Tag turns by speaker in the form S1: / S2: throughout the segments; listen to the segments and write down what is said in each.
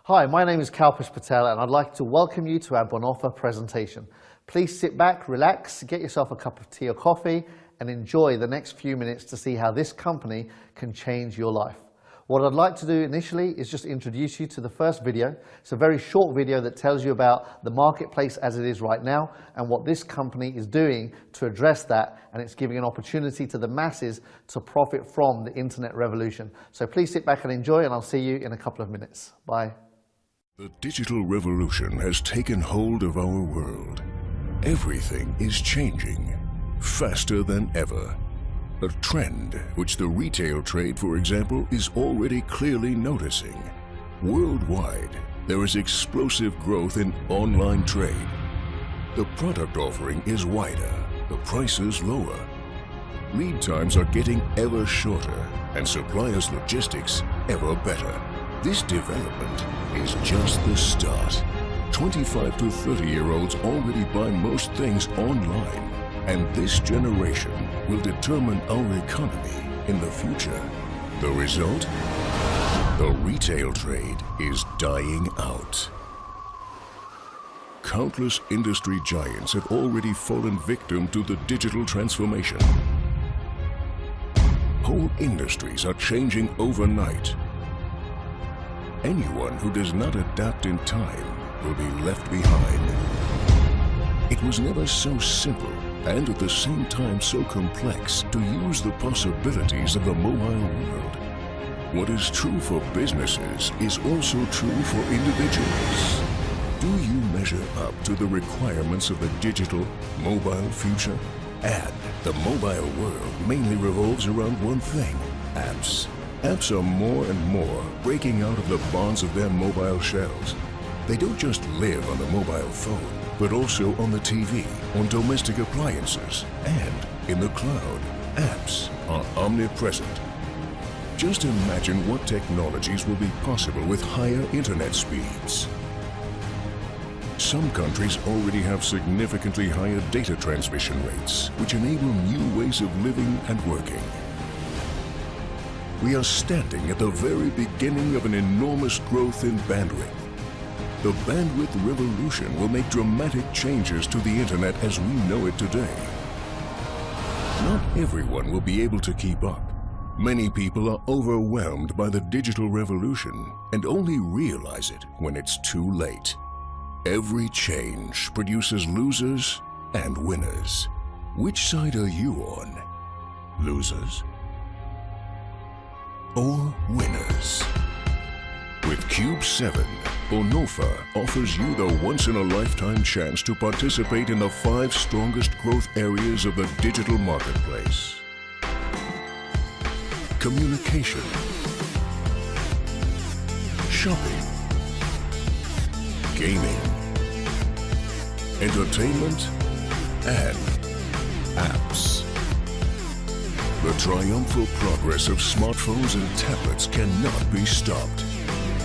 S1: Hi, my name is Kalpesh Patel and I'd like to welcome you to our Bonofa presentation. Please sit back, relax, get yourself a cup of tea or coffee and enjoy the next few minutes to see how this company can change your life. What I'd like to do initially is just introduce you to the first video. It's a very short video that tells you about the marketplace as it is right now and what this company is doing to address that, and it's giving an opportunity to the masses to profit from the internet revolution. So please sit back and enjoy, and I'll see you in a couple of minutes. Bye.
S2: The digital revolution has taken hold of our world. Everything is changing faster than ever. A trend which the retail trade, for example, is already clearly noticing. Worldwide, there is explosive growth in online trade. The product offering is wider, the prices lower. Lead times are getting ever shorter and suppliers' logistics ever better. This development is just the start. 25 to 30-year-olds already buy most things online. And this generation will determine our economy in the future. The result? The retail trade is dying out. Countless industry giants have already fallen victim to the digital transformation. Whole industries are changing overnight. Anyone who does not adapt in time will be left behind. It was never so simple and at the same time so complex to use the possibilities of the mobile world. What is true for businesses is also true for individuals. Do you measure up to the requirements of the digital, mobile future? And the mobile world mainly revolves around one thing: apps. Apps are more and more breaking out of the bonds of their mobile shells. They don't just live on the mobile phone, but also on the TV, on domestic appliances, and in the cloud. Apps are omnipresent. Just imagine what technologies will be possible with higher internet speeds. Some countries already have significantly higher data transmission rates, which enable new ways of living and working. We are standing at the very beginning of an enormous growth in bandwidth. The bandwidth revolution will make dramatic changes to the internet as we know it today. Not everyone will be able to keep up. Many people are overwhelmed by the digital revolution and only realize it when it's too late. Every change produces losers and winners. Which side are you on? Losers or winners? With Cube 7, Bonofa offers you the once-in-a-lifetime chance to participate in the 5 strongest growth areas of the digital marketplace. Communication, shopping, gaming, entertainment, and apps. The triumphal progress of smartphones and tablets cannot be stopped.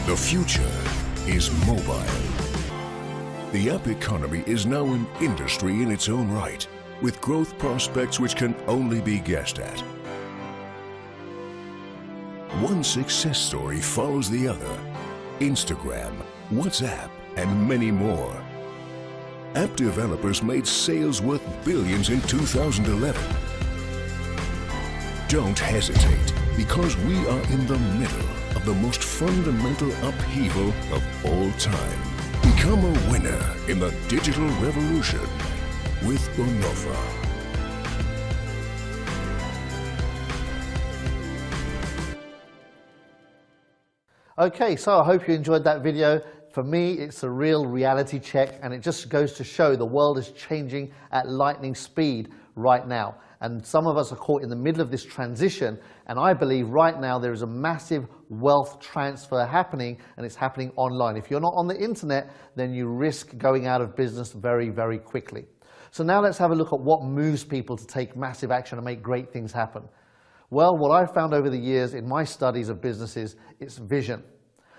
S2: The future is mobile. The app economy is now an industry in its own right, with growth prospects which can only be guessed at. One success story follows the other. Instagram, WhatsApp, and many more. App developers made sales worth billions in 2011. Don't hesitate, because we are in the middle of the most fundamental upheaval of all time. Become a winner in the digital revolution with Bonofa.
S1: Okay, so I hope you enjoyed that video. For me, it's a real reality check, and it just goes to show the world is changing at lightning speed right now. And some of us are caught in the middle of this transition, and I believe right now there is a massive wealth transfer happening, and it's happening online. If you're not on the internet, then you risk going out of business very, very quickly. So now let's have a look at what moves people to take massive action and make great things happen. Well, what I've found over the years in my studies of businesses, it's vision.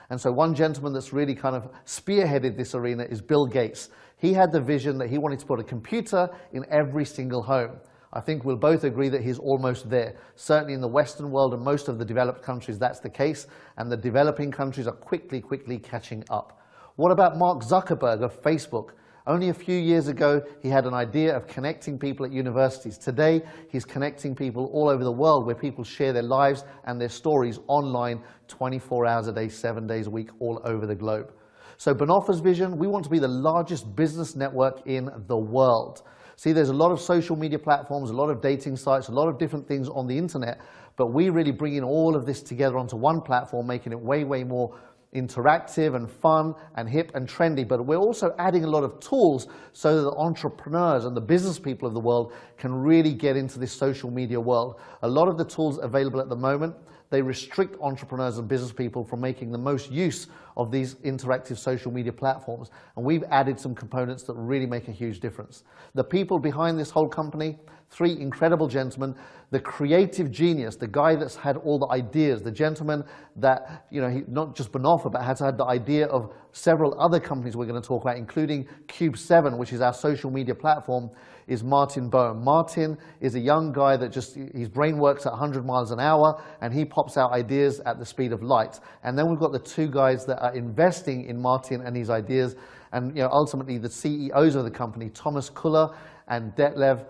S1: And so one gentleman that's really kind of spearheaded this arena is Bill Gates. He had the vision that he wanted to put a computer in every single home. I think we'll both agree that he's almost there. Certainly in the Western world and most of the developed countries, that's the case, and the developing countries are quickly catching up. What about Mark Zuckerberg of Facebook? Only a few years ago, he had an idea of connecting people at universities. Today, he's connecting people all over the world where people share their lives and their stories online 24 hours a day, 7 days a week, all over the globe. So Bonofa's vision, we want to be the largest business network in the world. See, there's a lot of social media platforms, a lot of dating sites, a lot of different things on the internet, but we really bring in all of this together onto one platform, making it way more interactive and fun and hip and trendy. But we're also adding a lot of tools so that the entrepreneurs and the business people of the world can really get into this social media world. A lot of the tools available at the moment, they restrict entrepreneurs and business people from making the most use of these interactive social media platforms. And we've added some components that really make a huge difference. The people behind this whole company, 3 incredible gentlemen, the creative genius, the guy that's had all the ideas, the gentleman that, not just Bonofa, but has had the idea of several other companies we're going to talk about, including Cube7, which is our social media platform, is Martin Boehm. Martin is a young guy that his brain works at 100 miles an hour, and he pops out ideas at the speed of light. And then we've got the 2 guys that are investing in Martin and his ideas, and ultimately the CEOs of the company, Thomas Kuller and Detlev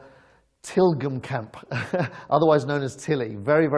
S1: Tilgemkamp, otherwise known as Tilly. Very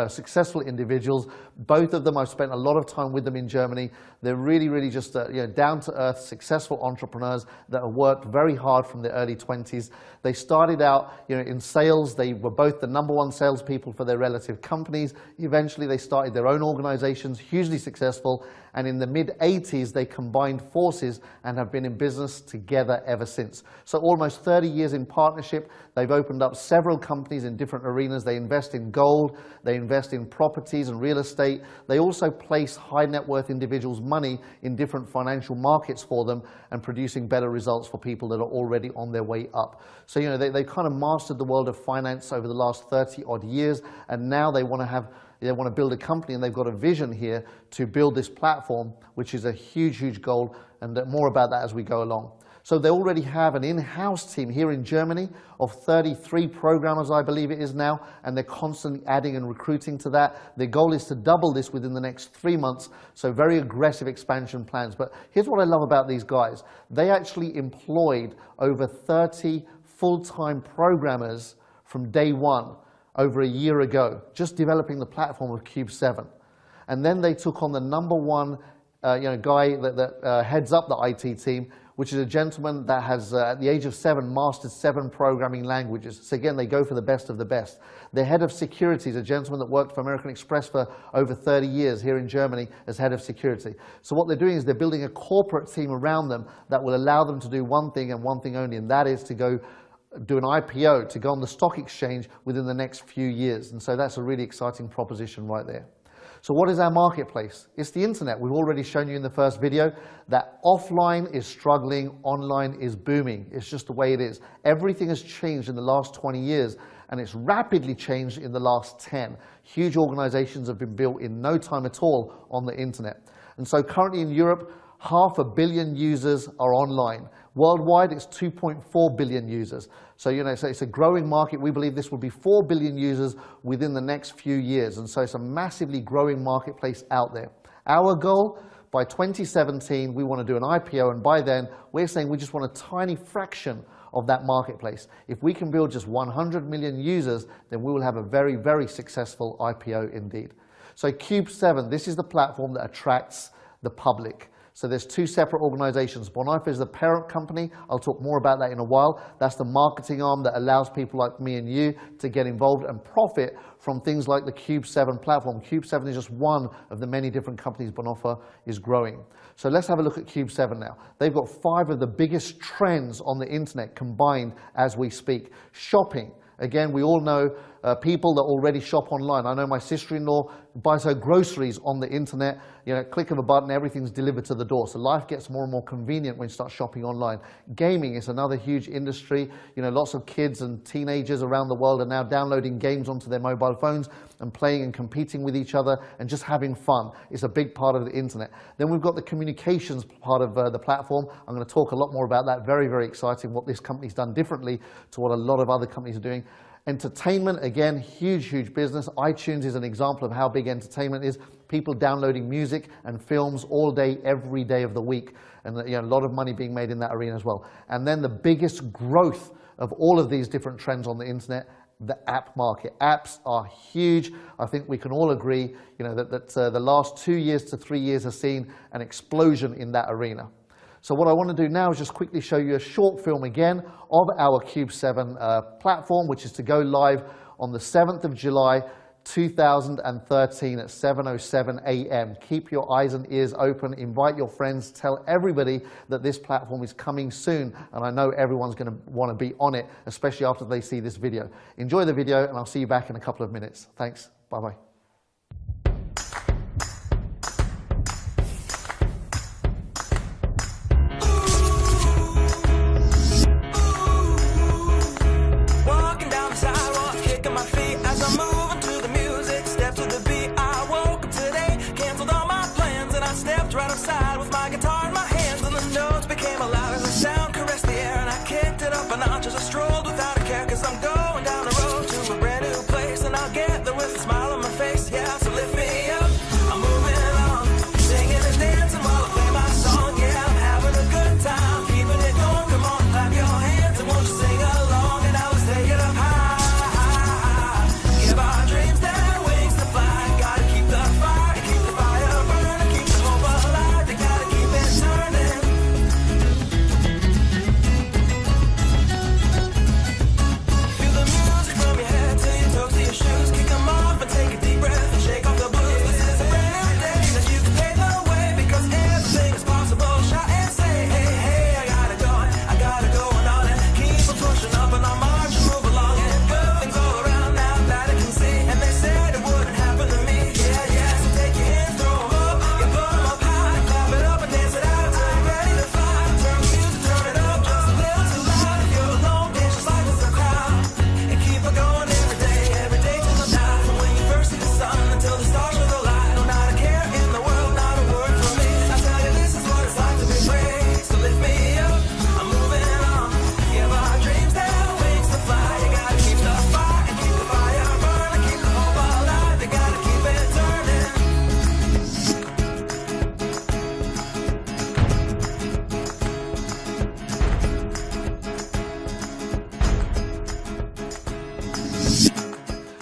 S1: successful individuals. Both of them, I've spent a lot of time with them in Germany. They're really just down-to-earth, successful entrepreneurs that have worked very hard from their early 20s. They started out in sales. They were both the #1 salespeople for their relative companies. Eventually, they started their own organizations, hugely successful. And in the mid-80s, they combined forces and have been in business together ever since. So almost 30 years in partnership. They've opened up several companies in different arenas. They invest in gold. They invest in properties and real estate. They also place high net worth individuals' money in different financial markets for them and producing better results for people that are already on their way up. So, they kind of mastered the world of finance over the last 30 odd years, and now they want to build a company, and they've got a vision here to build this platform, which is a huge goal, and more about that as we go along. So they already have an in-house team here in Germany of 33 programmers, I believe it is now, and they're constantly adding and recruiting to that. Their goal is to double this within the next 3 months, so very aggressive expansion plans. But here's what I love about these guys. They actually employed over 30 full-time programmers from day one over a year ago, just developing the platform of Cube7. And then they took on the #1 guy that heads up the IT team, which is a gentleman that has, at the age of 7, mastered 7 programming languages. So again, they go for the best of the best. Their head of security is a gentleman that worked for American Express for over 30 years here in Germany as head of security. So what they're doing is they're building a corporate team around them that will allow them to do one thing and one thing only, and that is to go do an IPO, to go on the stock exchange within the next few years. And so that's a really exciting proposition right there. So what is our marketplace? It's the internet. We've already shown you in the first video that offline is struggling, online is booming. It's just the way it is. Everything has changed in the last 20 years, and it's rapidly changed in the last 10. Huge organizations have been built in no time at all on the internet. And so currently in Europe, 500 million users are online. Worldwide, it's 2.4 billion users. So, so it's a growing market. We believe this will be 4 billion users within the next few years. And so it's a massively growing marketplace out there. Our goal, by 2017, we want to do an IPO. And by then, we're saying we just want a tiny fraction of that marketplace. If we can build just 100 million users, then we will have a very successful IPO indeed. So Cube7, this is the platform that attracts the public. So there's 2 separate organizations. Bonofa is the parent company. I'll talk more about that in a while. That's the marketing arm that allows people like me and you to get involved and profit from things like the Cube7 platform. Cube7 is just one of the many different companies Bonofa is growing. So let's have a look at Cube7 now. They've got 5 of the biggest trends on the internet combined as we speak. Shopping. Again, we all know people that already shop online. I know my sister-in-law buys her groceries on the internet. Click of a button, everything's delivered to the door. So life gets more and more convenient when you start shopping online. Gaming is another huge industry. Lots of kids and teenagers around the world are now downloading games onto their mobile phones and playing and competing with each other and just having fun. It's a big part of the internet. Then we've got the communications part of the platform. I'm going to talk a lot more about that. Very exciting what this company's done differently to what a lot of other companies are doing. Entertainment, again, huge business. iTunes is an example of how big entertainment is. People downloading music and films all day, every day of the week. And a lot of money being made in that arena as well. And then the biggest growth of all of these different trends on the internet, the app market. Apps are huge. I think we can all agree that the last 2 years to 3 years has seen an explosion in that arena. So what I want to do now is just quickly show you a short film again of our Cube 7 platform, which is to go live on the 7th of July 2013 at 7:07 a.m. Keep your eyes and ears open, invite your friends, tell everybody that this platform is coming soon, and I know everyone's going to want to be on it, especially after they see this video. Enjoy the video, and I'll see you back in a couple of minutes. Thanks. Bye-bye.
S3: I strolled without a care, 'cause I'm going down the road to a brand new place, and I'll get there with a smile on my face. Yeah, so lift me up, I'm moving on, singing and dancing while I play my song. Yeah, I'm having a good time, keeping it going. Come on, clap your hands and won't you sing along, and now let's take it up high. Give our dreams their wings to fly. Gotta keep the fire burning, keep the hope alive. They gotta keep it turning.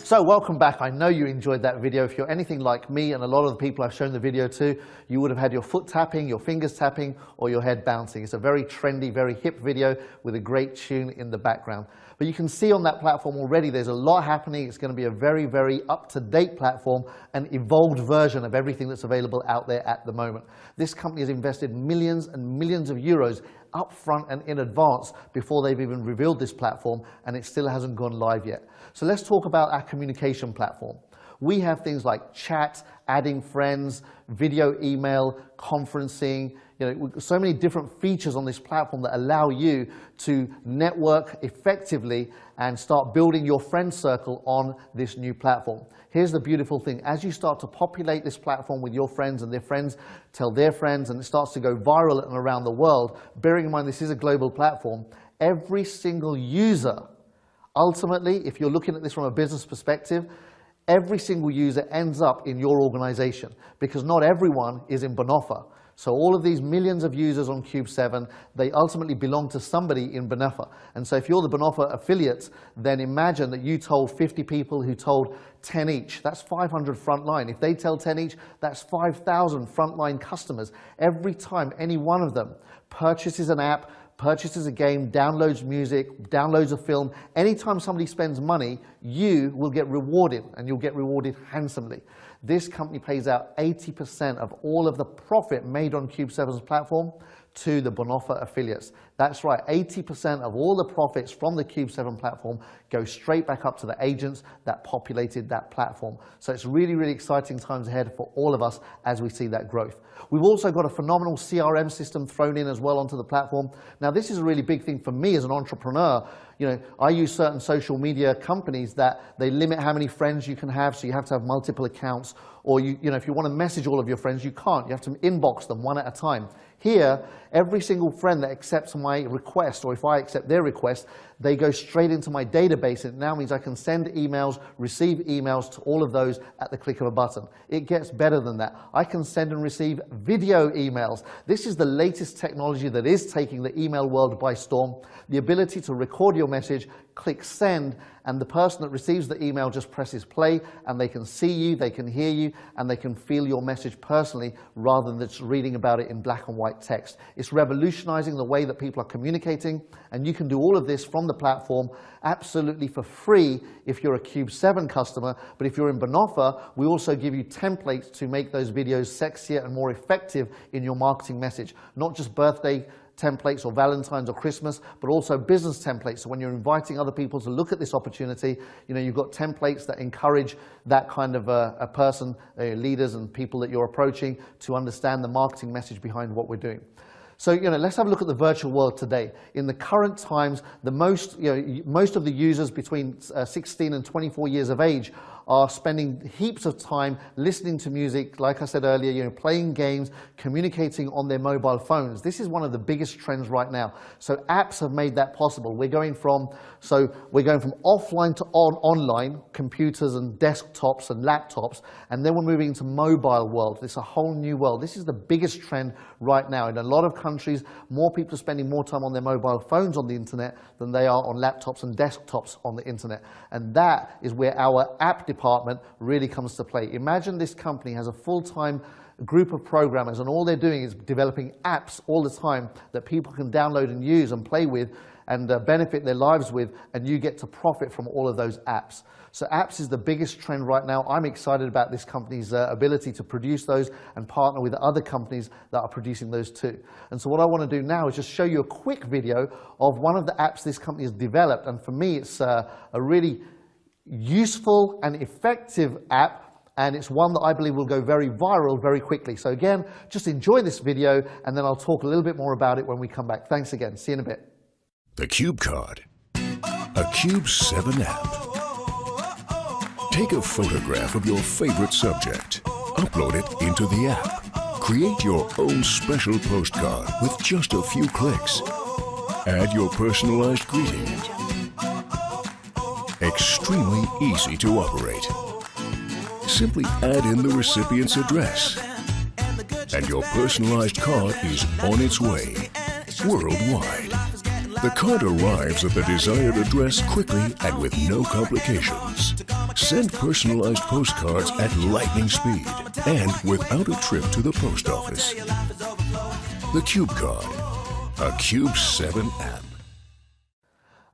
S1: So welcome back. I know you enjoyed that video. If you're anything like me and a lot of the people I've shown the video to, you would have had your foot tapping, your fingers tapping, or your head bouncing. It's a very trendy, very hip video with a great tune in the background. But you can see on that platform already there's a lot happening. It's going to be a very, very up-to-date platform, an evolved version of everything that's available out there at the moment. This company has invested millions and millions of euros up front and in advance before they've even revealed this platform, and it still hasn't gone live yet. So let's talk about our communication platform. We have things like chat, adding friends, video email, conferencing, so many different features on this platform that allow you to network effectively and start building your friend circle on this new platform. Here's the beautiful thing. As you start to populate this platform with your friends and their friends tell their friends and it starts to go viral and around the world, bearing in mind this is a global platform, every single user, ultimately, if you're looking at this from a business perspective, every single user ends up in your organization because not everyone is in Bonofa. So all of these millions of users on Cube 7, they ultimately belong to somebody in Bonofa. And so if you're the Bonofa affiliate, then imagine that you told 50 people who told 10 each. That's 500 frontline. If they tell 10 each, that's 5,000 frontline customers. Every time any one of them purchases an app, purchases a game, downloads music, downloads a film, anytime somebody spends money, you will get rewarded, and you'll get rewarded handsomely. This company pays out 80% of all of the profit made on Cube 7's platform to the Bonofa affiliates. That's right, 80% of all the profits from the Cube 7 platform go straight back up to the agents that populated that platform. So it's really, really exciting times ahead for all of us as we see that growth. We've also got a phenomenal CRM system thrown in as well onto the platform. Now this is a really big thing for me as an entrepreneur. I use certain social media companies that they limit how many friends you can have, so you have to have multiple accounts, or if you want to message all of your friends, you can't. You have to inbox them one at a time. Here, every single friend that accepts my request, or if I accept their request, they go straight into my database. It now means I can send emails, receive emails to all of those at the click of a button. It gets better than that. I can send and receive video emails. This is the latest technology that is taking the email world by storm. The ability to record your message, click send, and the person that receives the email just presses play, and they can see you, they can hear you, and they can feel your message personally rather than just reading about it in black and white text. It's revolutionizing the way that people are communicating, and you can do all of this from the platform absolutely for free if you're a Cube 7 customer. But if you're in Bonofa, we also give you templates to make those videos sexier and more effective in your marketing message. Not just birthday templates or Valentine's or Christmas, but also business templates. So when you're inviting other people to look at this opportunity, you've got templates that encourage that kind of a person, leaders and people that you're approaching to understand the marketing message behind what we're doing. So, let's have a look at the virtual world today. In the current times, most of the users between 16 and 24 years of age are spending heaps of time listening to music, like I said earlier, playing games, communicating on their mobile phones. This is one of the biggest trends right now. So apps have made that possible. We're going from offline to online, computers and desktops and laptops, and then we're moving into mobile world. It's a whole new world. This is the biggest trend right now. In a lot of countries, more people are spending more time on their mobile phones on the internet than they are on laptops and desktops on the internet. And that is where our app department really comes to play. Imagine this company has a full-time group of programmers, and all they're doing is developing apps all the time that people can download and use and play with and benefit their lives with, and you get to profit from all of those apps. So apps is the biggest trend right now. I'm excited about this company's ability to produce those and partner with other companies that are producing those too. And so what I want to do now is just show you a quick video of one of the apps this company has developed, and for me it's a really useful and effective app, and it's one that I believe will go very viral very quickly. So again, just enjoy this video, and then I'll talk a little bit more about it when we come back. Thanks again. See you in a bit.
S2: The Cube Card, a Cube 7 app. Take a photograph of your favorite subject, upload it into the app, create your own special postcard with just a few clicks, add your personalized greeting. Extremely easy to operate. Simply add in the recipient's address, and your personalized card is on its way worldwide. The card arrives at the desired address quickly and with no complications. Send personalized postcards at lightning speed and without a trip to the post office. The Cube Card, a Cube 7 app.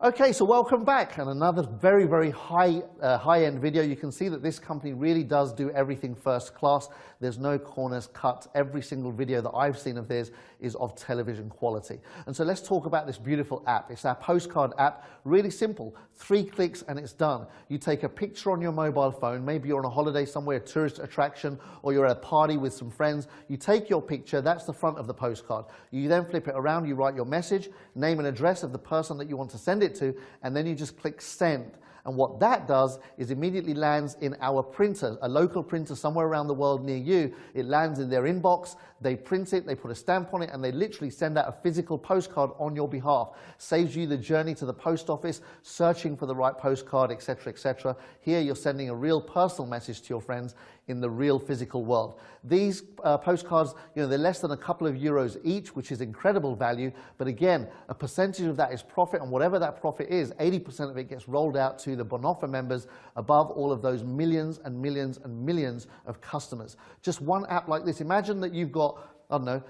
S1: Okay, so welcome back, and another very, very high-end video. You can see that this company really does do everything first class. There's no corners cut. Every single video that I've seen of theirs is of television quality. And so let's talk about this beautiful app. It's our postcard app. Really simple. 3 clicks and it's done. You take a picture on your mobile phone. Maybe you're on a holiday somewhere, a tourist attraction, or you're at a party with some friends. You take your picture. That's the front of the postcard. You then flip it around. You write your message, name and address of the person that you want to send it to, and then you just click send. And what that does is immediately lands in our printer, a local printer somewhere around the world near you. It lands in their inbox, they print it, they put a stamp on it, and they literally send out a physical postcard on your behalf. Saves you the journey to the post office, searching for the right postcard, etc., etc. Here you're sending a real personal message to your friends in the real physical world. These postcards, they're less than a couple of euros each, which is incredible value. But again, a percentage of that is profit, and whatever that profit is, 80% of it gets rolled out to the Bonofa members above all of those millions and millions and millions of customers. Just one app like this. Imagine that you've got, I don't know,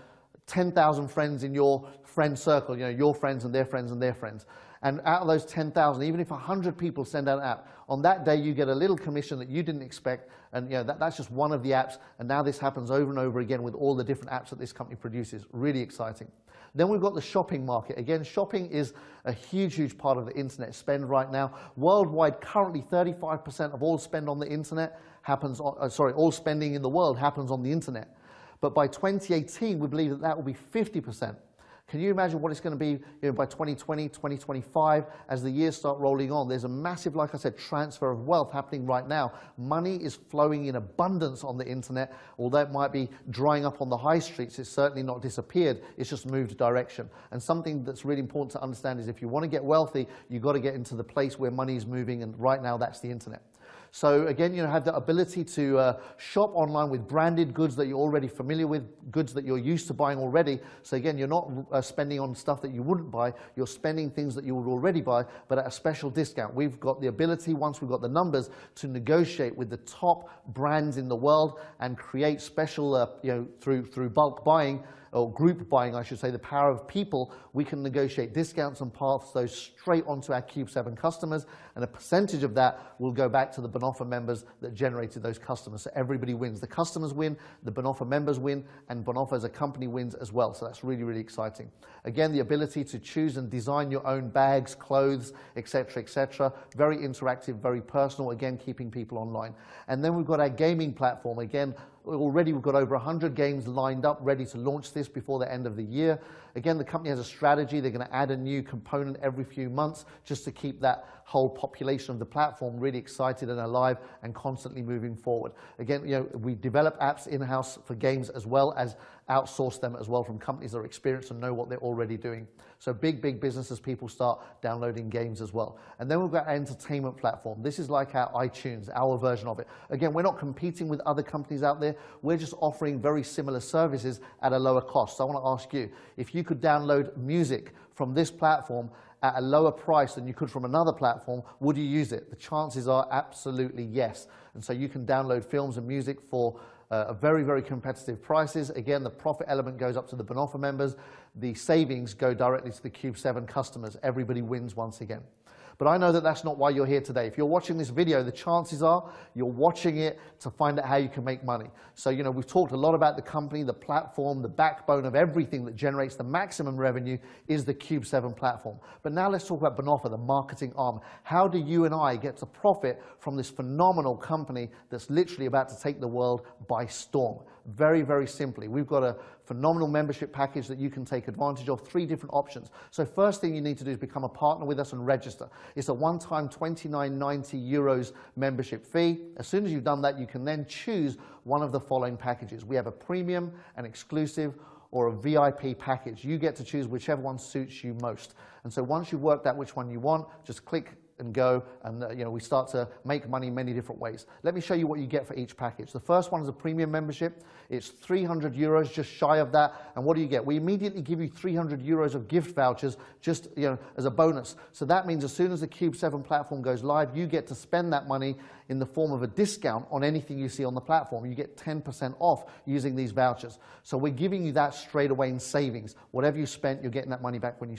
S1: 10,000 friends in your friend circle, your friends and their friends and their friends. And out of those 10,000, even if 100 people send out an app, on that day you get a little commission that you didn't expect, and that's just one of the apps, and now this happens over and over again with all the different apps that this company produces. Really exciting. Then we've got the shopping market. Again, shopping is a huge, huge part of the internet spend right now. Worldwide, currently 35% of all spend on the internet happens on, all spending in the world happens on the internet. But by 2018, we believe that that will be 50%. Can you imagine what it's going to be by 2020, 2025, as the years start rolling on? There's a massive, like I said, transfer of wealth happening right now. Money is flowing in abundance on the internet. Although it might be drying up on the high streets, it's certainly not disappeared. It's just moved direction. And something that's really important to understand is if you want to get wealthy, you've got to get into the place where money is moving, and right now that's the internet. So again, have the ability to shop online with branded goods that you're already familiar with, goods that you're used to buying already. So again, you're not spending on stuff that you wouldn't buy, you're spending things that you would already buy, but at a special discount. We've got the ability, once we've got the numbers, to negotiate with the top brands in the world and create special, through bulk buying, or group buying, I should say, the power of people, we can negotiate discounts and pass those straight onto our Cube 7 customers, and a percentage of that will go back to the Bonofa members that generated those customers. So everybody wins. The customers win, the Bonofa members win, and Bonofa as a company wins as well. So that's really, really exciting. Again, the ability to choose and design your own bags, clothes, etc., etc. Very interactive, very personal, again, keeping people online. And then we've got our gaming platform. Again, already we've got over 100 games lined up, ready to launch this before the end of the year. Again, the company has a strategy. They're going to add a new component every few months just to keep that whole population of the platform really excited and alive and constantly moving forward. Again, we develop apps in-house for games as well as outsource them as well from companies that are experienced and know what they're already doing. So big business as people start downloading games as well. And then we've got our entertainment platform. This is like our iTunes, our version of it. Again, we're not competing with other companies out there. We're just offering very similar services at a lower cost. So I want to ask you, if you could download music from this platform at a lower price than you could from another platform, would you use it? The chances are absolutely yes. And so you can download films and music for very competitive prices. Again, the profit element goes up to the Bonofa members. The savings go directly to the Cube 7 customers. Everybody wins once again. But I know that that's not why you're here today. If you're watching this video, the chances are you're watching it to find out how you can make money. So, we've talked a lot about the company, the platform, the backbone of everything that generates the maximum revenue is the Cube 7 platform. But now let's talk about Bonofa, the marketing arm. How do you and I get to profit from this phenomenal company that's literally about to take the world by storm? Very simply, we've got a phenomenal membership package that you can take advantage of, 3 different options. So first thing you need to do is become a partner with us and register. It's a one-time €29.90 membership fee. As soon as you've done that, you can then choose one of the following packages. We have a premium, an exclusive, or a VIP package. You get to choose whichever one suits you most. And so once you've worked out which one you want, just click and go, and we start to make money in many different ways. Let me show you what you get for each package. The first one is a premium membership. It's €300, just shy of that. And what do you get? We immediately give you €300 of gift vouchers just as a bonus. So that means as soon as the Cube 7 platform goes live, you get to spend that money in the form of a discount on anything you see on the platform. You get 10% off using these vouchers. So we're giving you that straight away in savings. Whatever you spent, you're getting that money back when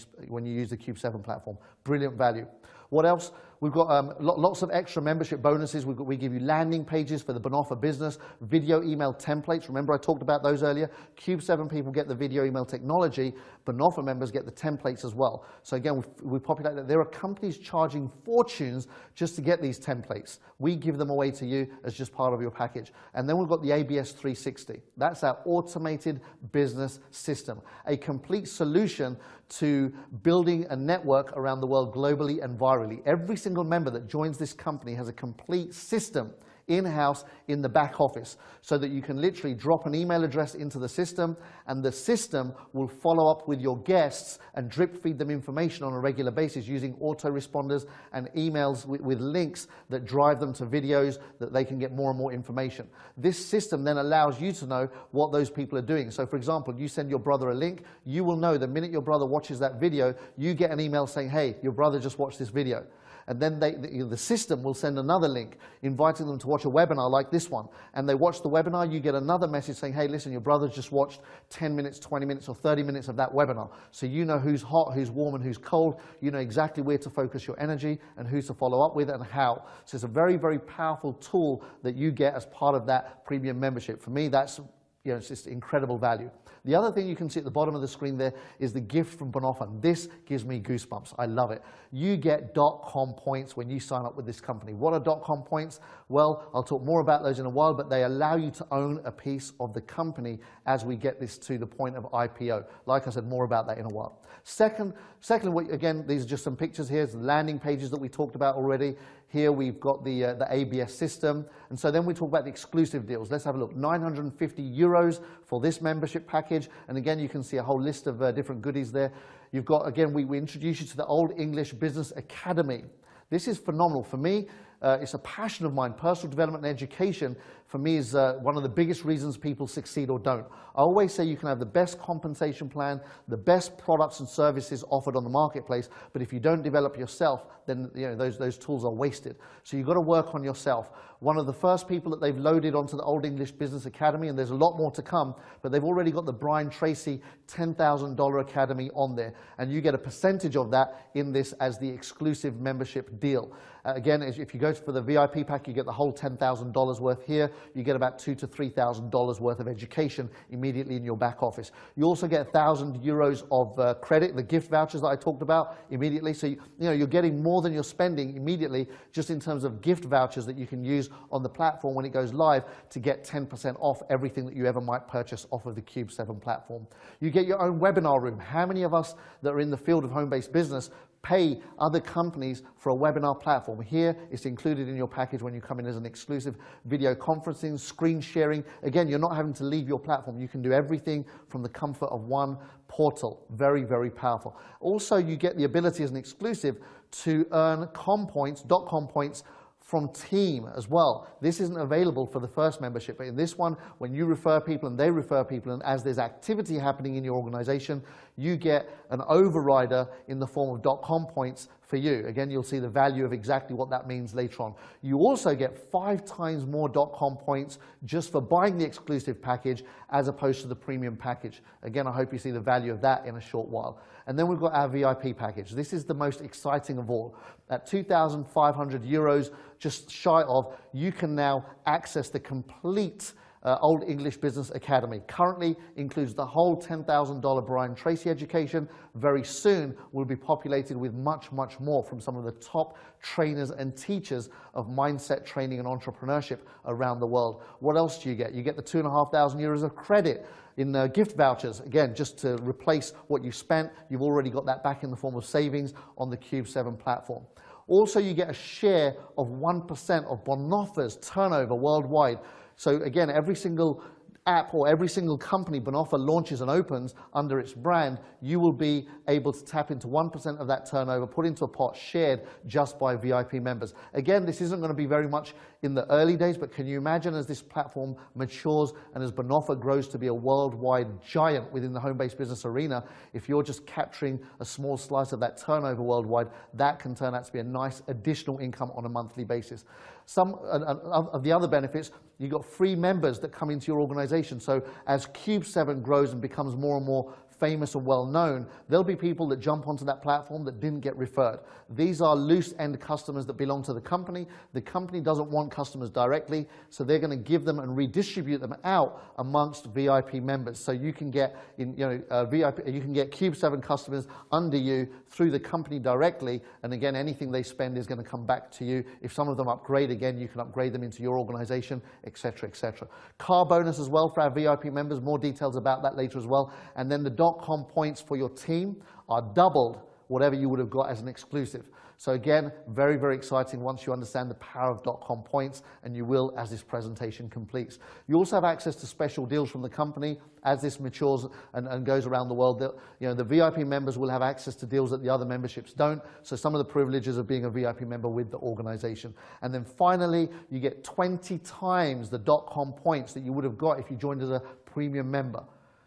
S1: you use the Cube 7 platform. Brilliant value. What else? We've got lots of extra membership bonuses. We give you landing pages for the Bonofa business, video email templates. Remember I talked about those earlier? Cube 7 people get the video email technology. Bonofa members get the templates as well. So again, we populate that. There are companies charging fortunes just to get these templates. We give them away to you as just part of your package. And then we've got the ABS 360. That's our automated business system, a complete solution to building a network around the world globally and virally. Every single member that joins this company has a complete system in-house in the back office so that you can literally drop an email address into the system and the system will follow up with your guests and drip feed them information on a regular basis using autoresponders and emails with links that drive them to videos that they can get more and more information. This system then allows you to know what those people are doing. So for example, you send your brother a link, you will know the minute your brother watches that video, you get an email saying, hey, your brother just watched this video. And then the system will send another link inviting them to watch a webinar like this one. And they watch the webinar, you get another message saying, hey, listen, your brother just watched 10 minutes, 20 minutes, or 30 minutes of that webinar. So you know who's hot, who's warm, and who's cold. You know exactly where to focus your energy and who to follow up with and how. So it's a very powerful tool that you get as part of that premium membership. For me, that's it's just incredible value. The other thing you can see at the bottom of the screen there is the gift from Bonofa. This gives me goosebumps. I love it. You get .com points when you sign up with this company. What are .com points? Well, I'll talk more about those in a while, but they allow you to own a piece of the company as we get this to the point of IPO. Like I said, more about that in a while. Secondly, again, these are just some pictures here. It's the landing pages that we talked about already. Here we've got the ABS system. And so then we talk about the exclusive deals. Let's have a look. €950 for this membership package. And again, you can see a whole list of different goodies there. You've got, again, we introduce you to the Old English Business Academy. This is phenomenal. For me, it's a passion of mine. Personal development and education, for me, is one of the biggest reasons people succeed or don't. I always say you can have the best compensation plan, the best products and services offered on the marketplace, but if you don't develop yourself, then those tools are wasted. So you've got to work on yourself. One of the first people that they've loaded onto the Old English Business Academy, and there's a lot more to come, but they've already got the Brian Tracy $10,000 Academy on there, and you get a percentage of that in this as the exclusive membership deal. Again, if you go for the VIP pack, you get the whole $10,000 worth here. You get about $2,000 to $3,000 worth of education immediately in your back office. You also get €1,000 of credit, the gift vouchers that I talked about immediately. So you're getting more than you're spending immediately just in terms of gift vouchers that you can use on the platform when it goes live to get 10% off everything that you ever might purchase off of the Cube 7 platform. You get your own webinar room. How many of us that are in the field of home-based business pay other companies for a webinar platform? Here, it's included in your package when you come in as an exclusive video conferencing, screen sharing. Again, you're not having to leave your platform. You can do everything from the comfort of one portal. Very, very powerful. Also, you get the ability as an exclusive to earn .com points from team as well. This isn't available for the first membership, but in this one, when you refer people and they refer people, and as there's activity happening in your organization, you get an overrider in the form of .com points for you. Again, you'll see the value of exactly what that means later on. You also get 5 times more .com points just for buying the exclusive package as opposed to the premium package. Again, I hope you see the value of that in a short while. And then we've got our VIP package. This is the most exciting of all. At €2,500, just shy of, you can now access the complete Old English Business Academy. Currently includes the whole $10,000 Brian Tracy education. Very soon will be populated with much, much more from some of the top trainers and teachers of mindset training and entrepreneurship around the world. What else do you get? You get the €2,500 of credit in gift vouchers. Again, just to replace what you spent, you've already got that back in the form of savings on the Cube 7 platform. Also, you get a share of 1% of Bonofa's turnover worldwide. So again, every single app or every single company Bonofa launches and opens under its brand, you will be able to tap into 1% of that turnover, put into a pot shared just by VIP members. Again, this isn't going to be very much in the early days, but can you imagine as this platform matures and as Bonofa grows to be a worldwide giant within the home-based business arena, if you're just capturing a small slice of that turnover worldwide, that can turn out to be a nice additional income on a monthly basis. Some of the other benefits, you've got free members that come into your organization. So as Cube 7 grows and becomes more and more famous and well known, there'll be people that jump onto that platform that didn't get referred. These are loose end customers that belong to the company. The company doesn't want customers directly, so they're going to give them and redistribute them out amongst VIP members. So you can get VIP, you can get Cube 7 customers under you through the company directly, and again, anything they spend is going to come back to you. If some of them upgrade, again, you can upgrade them into your organization, etc., etc. Car bonus as well for our VIP members. More details about that later as well. And then the .com points for your team are doubled whatever you would have got as an exclusive. So again, very, very exciting once you understand the power of .com points, and you will as this presentation completes. You also have access to special deals from the company as this matures and goes around the world. The VIP members will have access to deals that the other memberships don't, so some of the privileges of being a VIP member with the organization. And then finally, you get 20 times the .com points that you would have got if you joined as a premium member.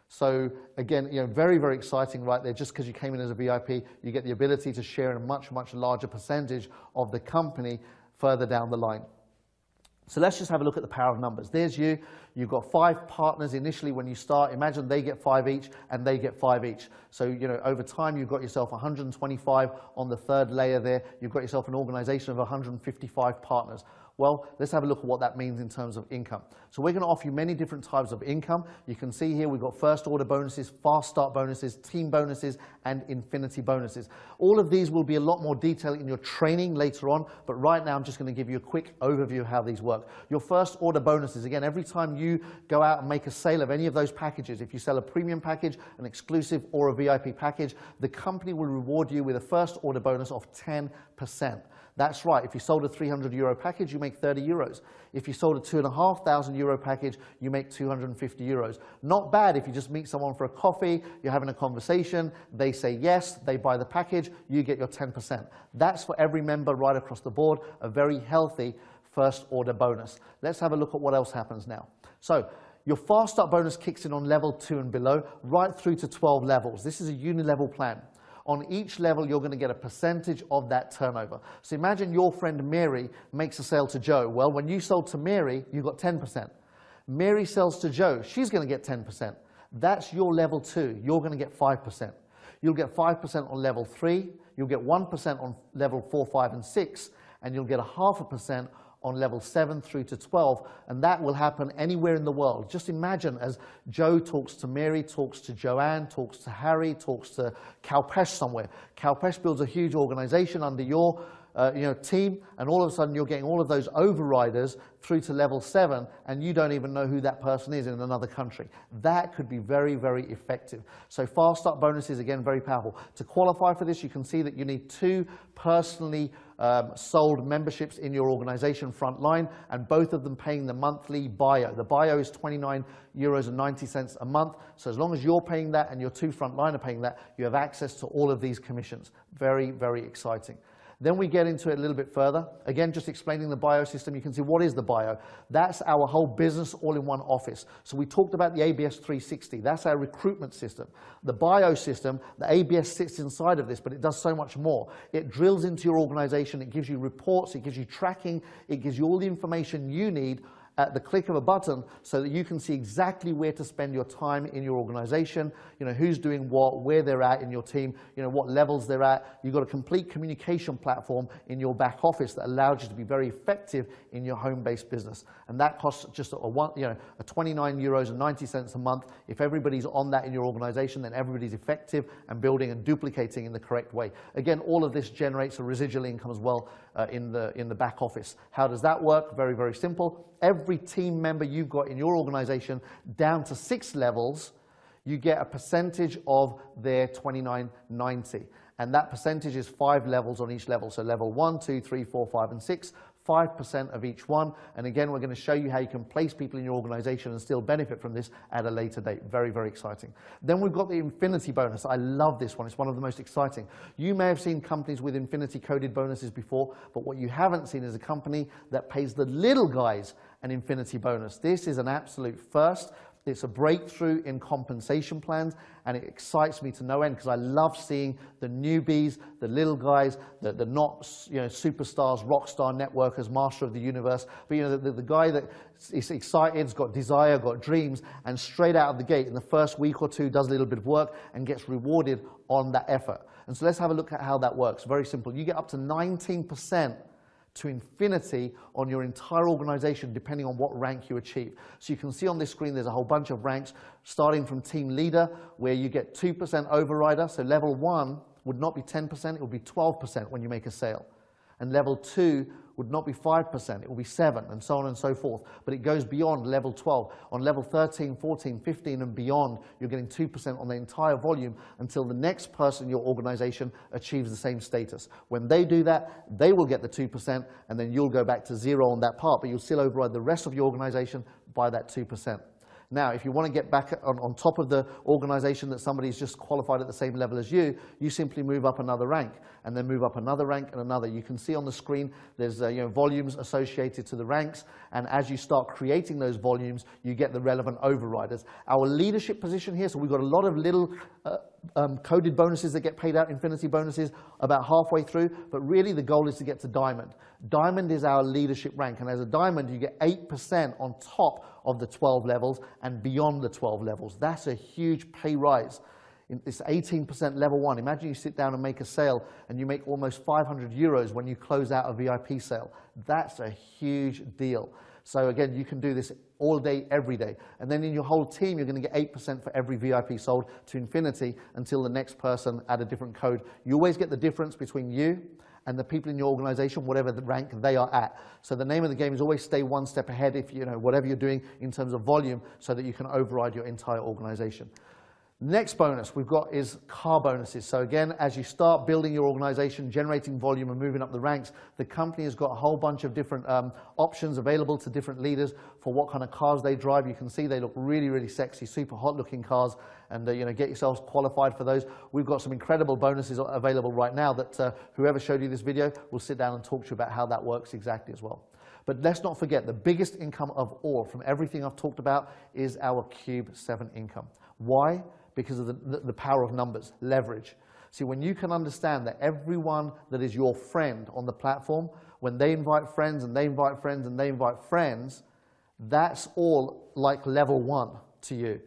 S1: So again, very, very exciting right there. Just because you came in as a VIP, you get the ability to share in a much, much larger percentage of the company further down the line. So let's just have a look at the power of numbers. There's you. You've got 5 partners initially when you start. Imagine they get 5 each and they get 5 each. So, over time, you've got yourself 125 on the third layer there. You've got yourself an organization of 155 partners. Well, let's have a look at what that means in terms of income. So we're going to offer you many different types of income. You can see here we've got first order bonuses, fast start bonuses, team bonuses, and infinity bonuses. All of these will be a lot more detail in your training later on, but right now I'm just going to give you a quick overview of how these work. Your first order bonuses, again, every time you go out and make a sale of any of those packages, if you sell a premium package, an exclusive, or a VIP package, the company will reward you with a first order bonus of 10%. That's right, if you sold a €300 package, you make €30. If you sold a €2,500 package, you make €250. Not bad if you just meet someone for a coffee, you're having a conversation, they say yes, they buy the package, you get your 10%. That's for every member right across the board, a very healthy first order bonus. Let's have a look at what else happens now. So, your fast start bonus kicks in on level 2 and below, right through to 12 levels. This is a uni-level plan. On each level, you're going to get a percentage of that turnover. So imagine your friend Mary makes a sale to Joe. Well, when you sold to Mary, you got 10%. Mary sells to Joe, she's going to get 10%. That's your level 2. You're going to get 5%. You'll get 5% on level 3, you'll get 1% on level 4, 5, and 6, and you'll get 0.5% on level 7 through to 12, and that will happen anywhere in the world. Just imagine as Joe talks to Mary, talks to Joanne, talks to Harry, talks to Kalpesh somewhere. Kalpesh builds a huge organization under your team, and all of a sudden you're getting all of those overriders through to level 7, and you don't even know who that person is in another country. That could be very, very effective. So fast start bonuses, again, very powerful. To qualify for this, you can see that you need 2 personally sold memberships in your organization front line, and both of them paying the monthly bio. The bio is €29.90 a month, so as long as you're paying that and your 2 front line are paying that, you have access to all of these commissions. Very, very exciting. Then we get into it a little bit further. Again, just explaining the bio system, you can see what is the bio. That's our whole business all-in-one office. So we talked about the ABS 360. That's our recruitment system. The bio system, the ABS sits inside of this, but it does so much more. It drills into your organization. It gives you reports. It gives you tracking. It gives you all the information you need at the click of a button so that you can see exactly where to spend your time in your organization, who's doing what, where they're at in your team, what levels they're at. You've got a complete communication platform in your back office that allows you to be very effective in your home-based business. And that costs just €29.90 a month. If everybody's on that in your organization, then everybody's effective and building and duplicating in the correct way. Again, all of this generates a residual income as well in the back office. How does that work? Very, very simple. Every team member you've got in your organization down to 6 levels, you get a percentage of their $29.90. And that percentage is 5 levels on each level. So level 1, 2, 3, 4, 5, and 6, 5% of each one. And again, we're going to show you how you can place people in your organization and still benefit from this at a later date. Very, very exciting. Then we've got the infinity bonus. I love this one. It's one of the most exciting. You may have seen companies with infinity coded bonuses before, but what you haven't seen is a company that pays the little guys an infinity bonus. This is an absolute first. It's a breakthrough in compensation plans, and it excites me to no end because I love seeing the newbies, the little guys, the not superstars, rock star networkers, master of the universe, but the guy that is excited, has got desire, got dreams, and straight out of the gate in the first week or 2 does a little bit of work and gets rewarded on that effort. And so let's have a look at how that works. Very simple. You get up to 19% to infinity on your entire organization, depending on what rank you achieve. So you can see on this screen there's a whole bunch of ranks, starting from team leader, where you get 2% overrider. So level 1 would not be 10%, it would be 12% when you make a sale. And level 2 would not be 5%, it will be 7%, and so on and so forth. But it goes beyond level 12. On level 13, 14, 15, and beyond, you're getting 2% on the entire volume until the next person in your organization achieves the same status. When they do that, they will get the 2%, and then you'll go back to 0 on that part, but you'll still override the rest of your organization by that 2%. Now, if you want to get back on top of the organization that somebody's just qualified at the same level as you, you simply move up another rank, and then move up another rank and another. You can see on the screen there's volumes associated to the ranks, and as you start creating those volumes, you get the relevant overriders. Our leadership position here, so we've got a lot of little coded bonuses that get paid out, infinity bonuses, about halfway through, but really the goal is to get to diamond. Diamond is our leadership rank, and as a diamond you get 8% on top of the 12 levels and beyond the 12 levels. That's a huge pay rise. It's 18% level 1. Imagine you sit down and make a sale and you make almost 500 euros when you close out a VIP sale. That's a huge deal. So again, you can do this all day, every day. And then in your whole team, you're going to get 8% for every VIP sold to infinity until the next person at a different code. You always get the difference between you and the people in your organization, whatever the rank they are at. So the name of the game is always stay one step ahead if whatever you're doing in terms of volume, so that you can override your entire organization. Next bonus we've got is car bonuses. So again, as you start building your organization, generating volume and moving up the ranks, the company has got a whole bunch of different options available to different leaders for what kind of cars they drive. You can see they look really, really sexy, super hot looking cars, and get yourselves qualified for those. We've got some incredible bonuses available right now that whoever showed you this video will sit down and talk to you about how that works exactly as well. But let's not forget, the biggest income of all from everything I've talked about is our Cube 7 income. Why? Because of the power of numbers, leverage. See, when you can understand that everyone that is your friend on the platform, when they invite friends and they invite friends and they invite friends, that's all like level 1 to you.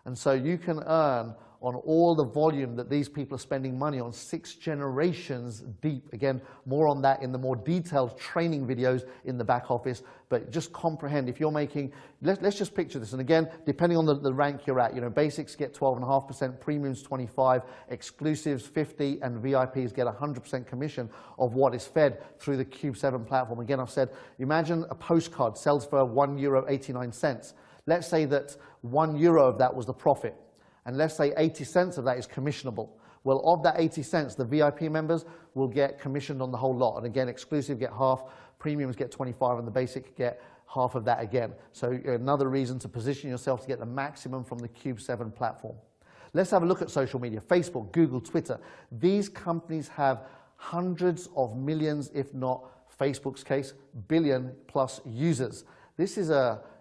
S1: And so you can earn on all the volume that these people are spending money on 6 generations deep. Again, more on that in the more detailed training videos in the back office, but just comprehend if you're making, let's just picture this, and again, depending on the rank you're at, basics get 12.5%, premiums 25%, exclusives 50%, and VIPs get 100% commission of what is fed through the Cube 7 platform. Again, I've said, imagine a postcard sells for €1.89. Let's say that €1 of that was the profit. And let's say 80 cents of that is commissionable. Well, of that 80 cents, the VIP members will get commissioned on the whole lot. And again, exclusive get half, premiums get 25, and the basic get half of that again. So another reason to position yourself to get the maximum from the Cube 7 platform. Let's have a look at social media. Facebook, Google, Twitter. These companies have hundreds of millions, if not Facebook's case, billion plus users. This is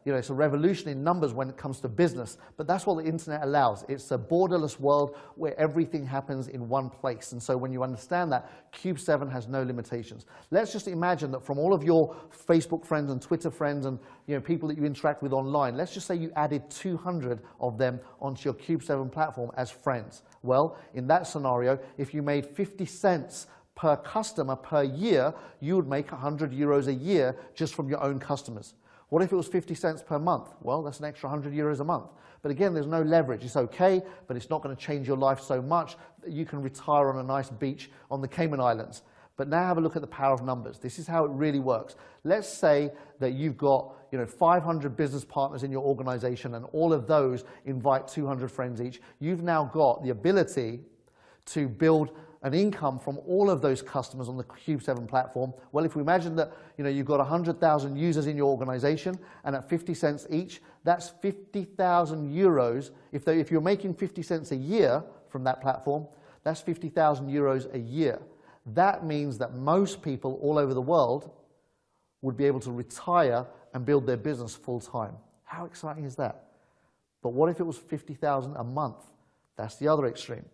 S1: it's a revolution in numbers when it comes to business, but that's what the internet allows. It's a borderless world where everything happens in one place. And so when you understand that, Cube 7 has no limitations. Let's just imagine that from all of your Facebook friends and Twitter friends and people that you interact with online, let's just say you added 200 of them onto your Cube 7 platform as friends. Well, in that scenario, if you made 50 cents per customer per year, you would make €100 a year just from your own customers. What if it was 50 cents per month? Well, that's an extra €100 a month. But again, there's no leverage. It's okay, but it's not going to change your life so much that you can retire on a nice beach on the Cayman Islands. But now have a look at the power of numbers. This is how it really works. Let's say that you've got 500 business partners in your organization, and all of those invite 200 friends each. You've now got the ability to build an income from all of those customers on the Cube 7 platform. Well, if we imagine that you've got 100,000 users in your organization, and at 50 cents each, that's 50,000 euros. If you're making 50 cents a year from that platform, that's 50,000 euros a year. That means that most people all over the world would be able to retire and build their business full time. How exciting is that? But what if it was 50,000 a month? That's the other extreme.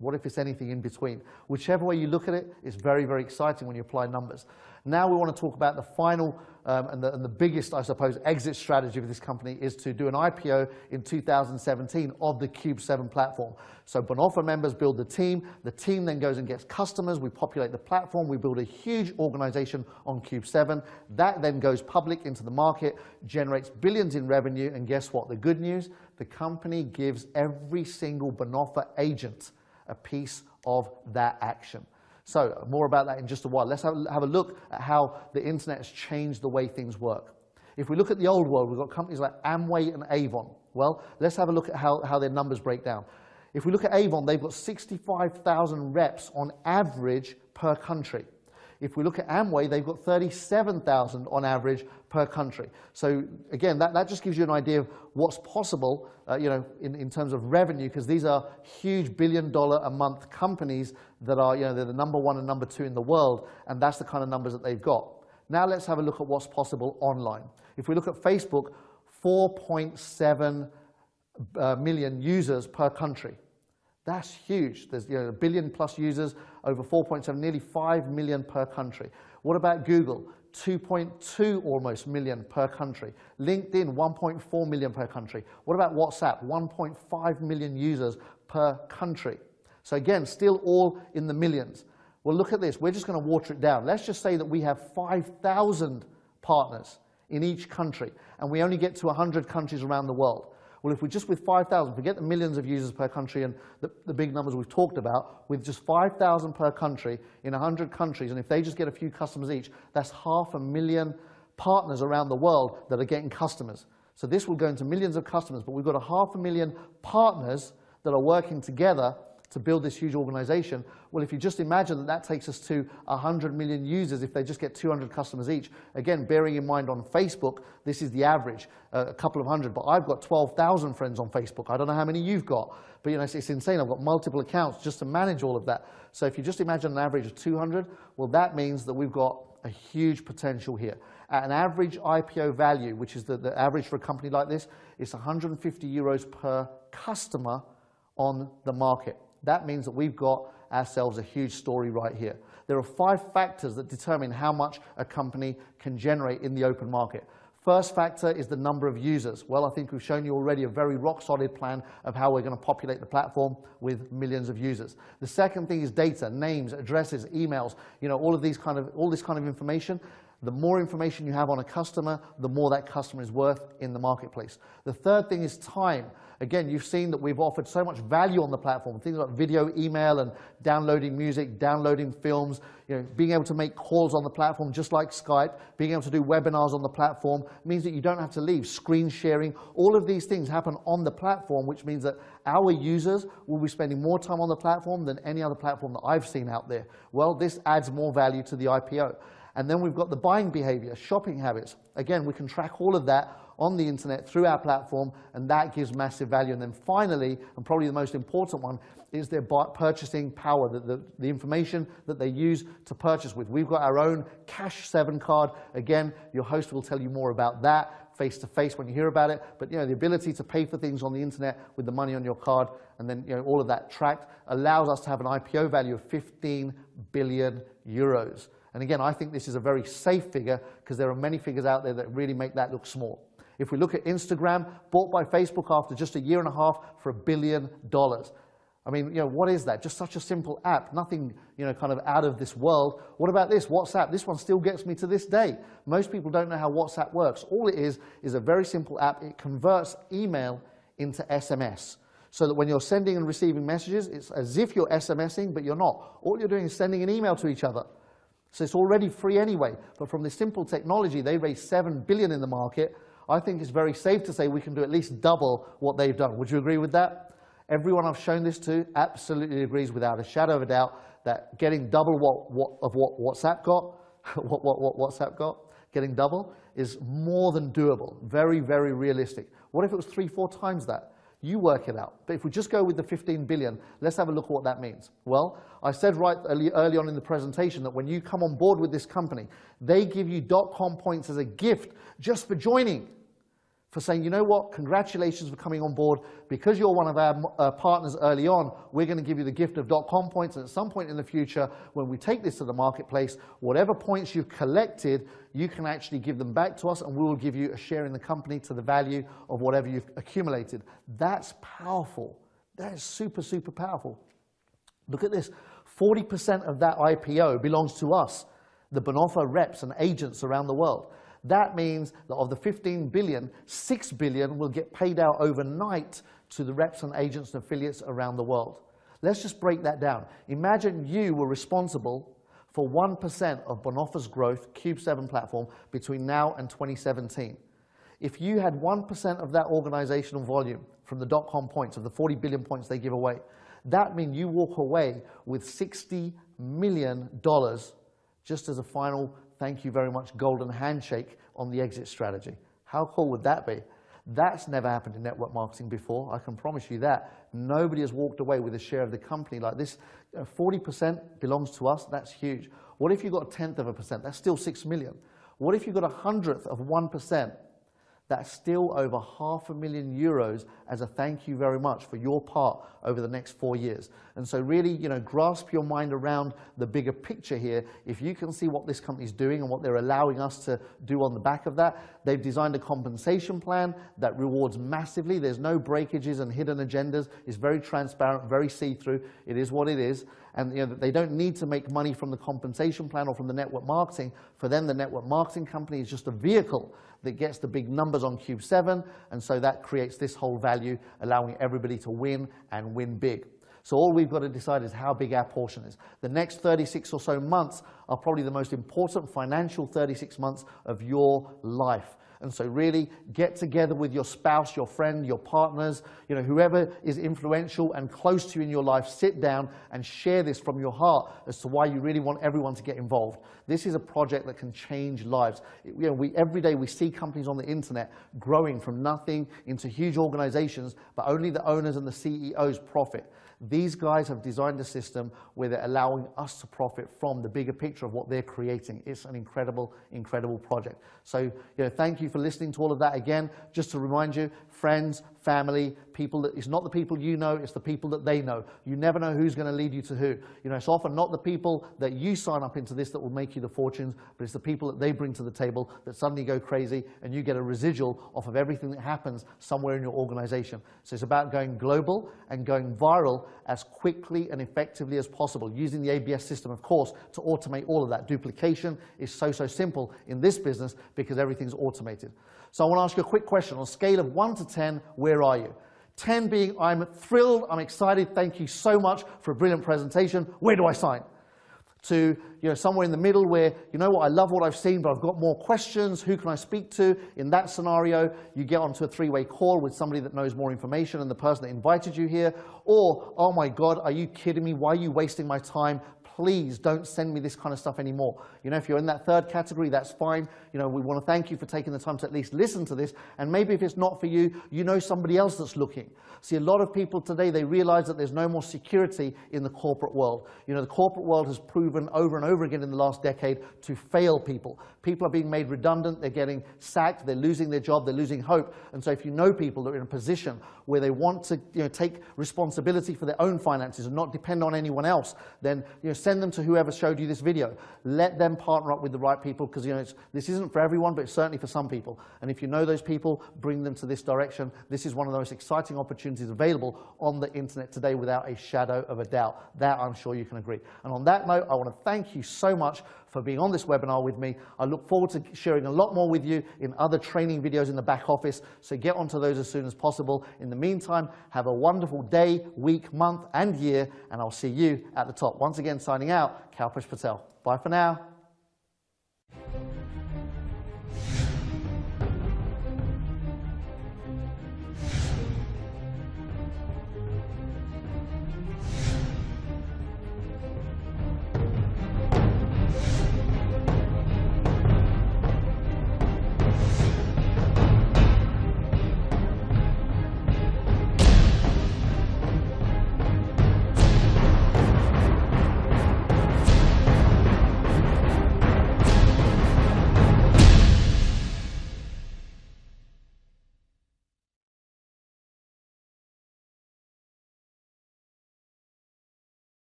S1: What if it's anything in between? Whichever way you look at it, it's very, very exciting when you apply numbers. Now we want to talk about the final and the biggest, I suppose, exit strategy for this company is to do an IPO in 2017 of the Cube 7 platform. So Bonofa members build the team then goes and gets customers, we populate the platform, we build a huge organization on Cube 7. That then goes public into the market, generates billions in revenue, and guess what? The good news, the company gives every single Bonofa agent a piece of that action. So more about that in just a while. Let's have a look at how the internet has changed the way things work. If we look at the old world, we've got companies like Amway and Avon. Well, let's have a look at how their numbers break down. If we look at Avon, they've got 65,000 reps on average per country. If we look at Amway, they've got 37,000 on average per country. So again, that just gives you an idea of what's possible, in terms of revenue, because these are huge billion-dollar-a-month companies that are, they're the number 1 and number 2 in the world, and that's the kind of numbers that they've got. Now let's have a look at what's possible online. If we look at Facebook, 4.7 million users per country. That's huge. There's a billion plus users, over 4.7, nearly 5 million per country. What about Google? 2.2 almost million per country. LinkedIn, 1.4 million per country. What about WhatsApp? 1.5 million users per country. So again, still all in the millions. Well, look at this. We're just going to water it down. Let's just say that we have 5,000 partners in each country, and we only get to 100 countries around the world. Well, if we just with 5,000, forget the millions of users per country and the big numbers we've talked about, with just 5,000 per country in 100 countries, and if they just get a few customers each, that's 500,000 partners around the world that are getting customers. So this will go into millions of customers, but we've got 500,000 partners that are working together to build this huge organization. Well, if you just imagine that that takes us to 100 million users if they just get 200 customers each. Again, bearing in mind on Facebook, this is the average, a couple of hundred, but I've got 12,000 friends on Facebook. I don't know how many you've got, but you know, it's insane. I've got multiple accounts just to manage all of that. So if you just imagine an average of 200, well, that means that we've got a huge potential here. At an average IPO value, which is the average for a company like this, it's 150 euros per customer on the market. That means that we've got ourselves a huge story right here. There are 5 factors that determine how much a company can generate in the open market. First factor is the number of users. Well, I think we've shown you already a very rock-solid plan of how we're going to populate the platform with millions of users. The second thing is data, names, addresses, emails, you know, all this kind of information. The more information you have on a customer, the more that customer is worth in the marketplace. The third thing is time. Again, you've seen that we've offered so much value on the platform, things like video, email, and downloading music, downloading films, you know, being able to make calls on the platform just like Skype, being able to do webinars on the platform means that you don't have to leave, screen sharing. All of these things happen on the platform, which means that our users will be spending more time on the platform than any other platform that I've seen out there. Well, this adds more value to the IPO. And then we've got the buying behavior, shopping habits. Again, we can track all of that on the internet through our platform, and that gives massive value. And then finally, and probably the most important one, is their purchasing power, the information that they use to purchase with. We've got our own Cash 7 card. Again, your host will tell you more about that face-to-face when you hear about it. But you know, the ability to pay for things on the internet with the money on your card, and then you know, all of that tracked, allows us to have an IPO value of 15 billion euros. And again, I think this is a very safe figure because there are many figures out there that really make that look small. If we look at Instagram, bought by Facebook after just a year and a half for $1 billion. I mean, you know, what is that? Just such a simple app, nothing, you know, kind of out of this world. What about this, WhatsApp? This one still gets me to this day. Most people don't know how WhatsApp works. All it is a very simple app. It converts email into SMS. So that when you're sending and receiving messages, it's as if you're SMSing, but you're not. All you're doing is sending an email to each other. So it's already free anyway. But from this simple technology, they raised $7 billion in the market. I think it's very safe to say we can do at least double what they've done. Would you agree with that? Everyone I've shown this to absolutely agrees without a shadow of a doubt that getting double what WhatsApp got, what WhatsApp got, getting double is more than doable. Very, very realistic. What if it was 3-4 times that? You work it out. But if we just go with the 15 billion, let's have a look at what that means. Well, I said right early on in the presentation that when you come on board with this company, they give you .com points as a gift just for joining. For saying, you know what, congratulations for coming on board. Because you're one of our partners early on, we're going to give you the gift of .com points. And at some point in the future, when we take this to the marketplace, whatever points you've collected, you can actually give them back to us, and we will give you a share in the company to the value of whatever you've accumulated. That's powerful. That is super, super powerful. Look at this. 40% of that IPO belongs to us, the Bonofa reps and agents around the world. That means that of the 15 billion, 6 billion will get paid out overnight to the reps and agents and affiliates around the world. Let's just break that down. Imagine you were responsible for 1% of Bonofa's growth, Cube 7 platform, between now and 2017. If you had 1% of that organizational volume from the .com points, of the 40 billion points they give away, that means you walk away with $60 million just as a final thank you very much golden handshake on the exit strategy. How cool would that be? That's never happened in network marketing before, I can promise you that. Nobody has walked away with a share of the company like this. 40% belongs to us, that's huge. What if you got 1/10 of a percent? That's still 6 million. What if you got 1/100 of 1%? That's still over €500,000 as a thank you very much for your part over the next 4 years. And so really, grasp your mind around the bigger picture here. If you can see what this company is doing and what they're allowing us to do on the back of that, they've designed a compensation plan that rewards massively. There's no breakages and hidden agendas. It's very transparent, very see-through. It is what it is. And they don't need to make money from the compensation plan or from the network marketing. For them, the network marketing company is just a vehicle that gets the big numbers on Cube 7, and so that creates this whole value, allowing everybody to win and win big. So all we've got to decide is how big our portion is. The next 36 or so months are probably the most important financial 36 months of your life. And so really get together with your spouse, your friend, your partners, whoever is influential and close to you in your life, sit down and share this from your heart as to why you really want everyone to get involved. This is a project that can change lives. Every day we see companies on the internet growing from nothing into huge organizations, but only the owners and the CEOs profit. These guys have designed a system where they're allowing us to profit from the bigger picture of what they're creating. It's an incredible, incredible project. So, thank you for listening to all of that again. Just to remind you, friends, family, people it's not the people you know, it's the people that they know. You never know who's going to lead you to who. It's often not the people that you sign up into this that will make you the fortunes, but it's the people that they bring to the table that suddenly go crazy and you get a residual off of everything that happens somewhere in your organization. So it's about going global and going viral as quickly and effectively as possible, using the ABS system, of course, to automate all of that. Duplication is so simple in this business because everything's automated. So I want to ask you a quick question. On a scale of 1 to 10, where are you? 10 being, I'm thrilled, I'm excited, thank you so much for a brilliant presentation. Where do I sign? To somewhere in the middle where, I love what I've seen, but I've got more questions. Who can I speak to? In that scenario, you get onto a three-way call with somebody that knows more information than the person that invited you here. Or, oh my God, are you kidding me? Why are you wasting my time? Please don't send me this kind of stuff anymore. If you're in that third category, that's fine. We want to thank you for taking the time to at least listen to this. And maybe if it's not for you, you know somebody else that's looking. See, a lot of people today, they realize that there's no more security in the corporate world. The corporate world has proven over and over again in the last decade to fail people. People are being made redundant, they're getting sacked, they're losing their job, they're losing hope. And so if you know people that are in a position where they want to take responsibility for their own finances and not depend on anyone else, then send them to whoever showed you this video. Let them partner up with the right people because this isn't for everyone, but it's certainly for some people. And if you know those people, bring them to this direction. This is one of the most exciting opportunities available on the internet today without a shadow of a doubt. That I'm sure you can agree. And on that note, I want to thank you so much for being on this webinar with me. I look forward to sharing a lot more with you in other training videos in the back office, so get onto those as soon as possible. In the meantime, have a wonderful day, week, month, and year, and I'll see you at the top. Once again, signing out, Kalpesh Patel. Bye for now.